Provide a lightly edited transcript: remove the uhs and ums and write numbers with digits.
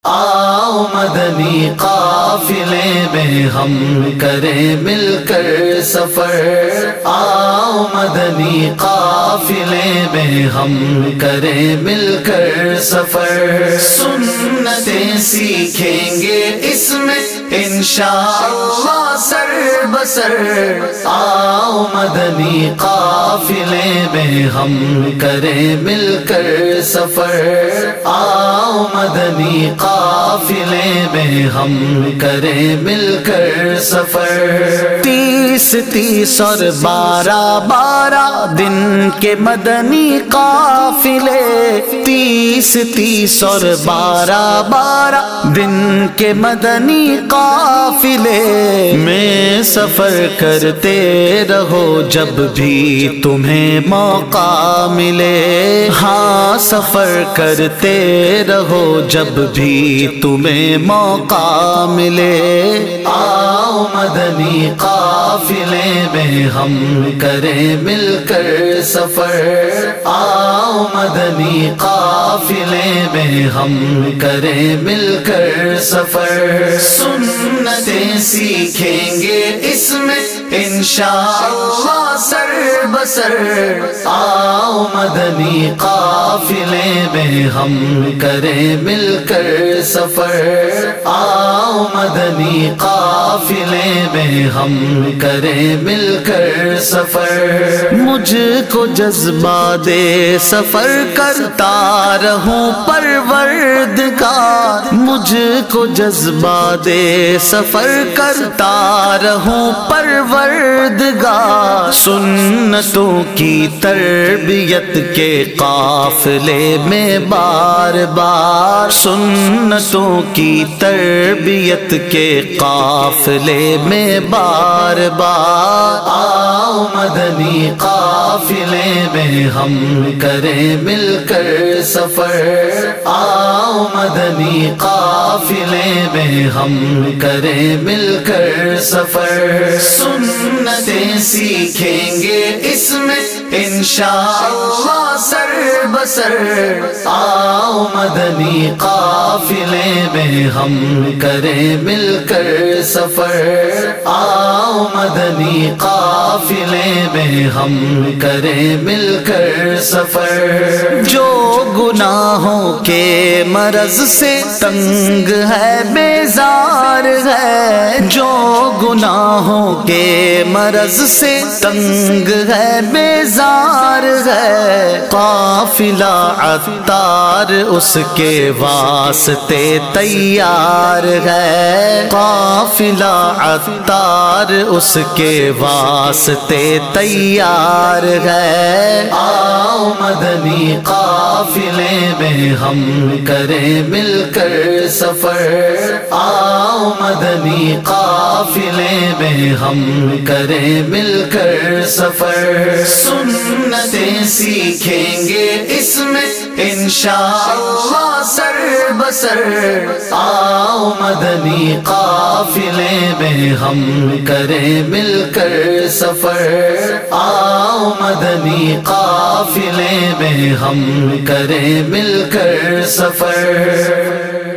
آؤ مدنی قافلے میں ہم کریں مل کر سفر، آؤ مدنی قافلے میں ہم کریں مل کر سفر، سنتیں سیکھیں گے اس میں انشاءاللہ سر بسر، آؤ مدنی قافلے میں ہم کریں مل کر سفر، آؤ مدنی قافلے میں ہم کریں مل کر سفر، 30 اور 12 دن کے مدنی قافلے، 30 اور 12 دن کے مدنی قافلے میں سفر کرتے رہو جب بھی تمہیں موقع ملے، ہاں سفر کرتے رہو جب بھی تمہیں موقع ملے، آؤ مدنی قافلے میں ہم کریں مل کر سفر، آؤ مدنی قافلے میں ہم کریں مل کر سفر، سنتیں سیکھیں گے اس میں انشاءاللہ سر بسر، آؤ مدنی قافلے میں ہم کریں مل کر سفر، آؤ مدنی قافلے میں ہم کریں مل کر سفر، مجھ کو جذبہ دے سفر کرتا رہوں پروردگار، مجھ کو جذبہ دے سفر کرتا رہوں پروردگار، سنتوں کی تربیت کے قافلے میں بار بار، سنتوں کی تربیت کے قافلے میں بار بار، آؤ مدنی قافلے میں ہم کریں مل کر سفر، آؤ مدنی قافلے میں ہم کریں مل کر سفر، سنتیں سیکھیں گے اس میں انشاءاللہ سر بسر، آؤ مدنی قافلے میں ہم کریں مل کر سفر، آؤ مدنی قافلے میں ہم کریں مل کر سفر، جو گناہوں کے مرض سے تنگ ہے بیزار ہے، جو گناہوں کے مرض سے تنگ ہے بیزار ہے، قافلہ عطار اس کے واسطے تیار ہے، قافلہ عطار اس کے واسطے تیار ہے، آؤ مدنی قافلے میں ہم کریں مل کر سفر، آؤ مدنی قافلے میں ہم کریں مل کر سفر، سنتیں سیکھیں گے اس میں انشاءاللہ سر بسر، آؤ مدنی قافلے میں ہم کریں مل کر سفر، آؤ مدنی قافلے میں ہم کریں مل کر سفر۔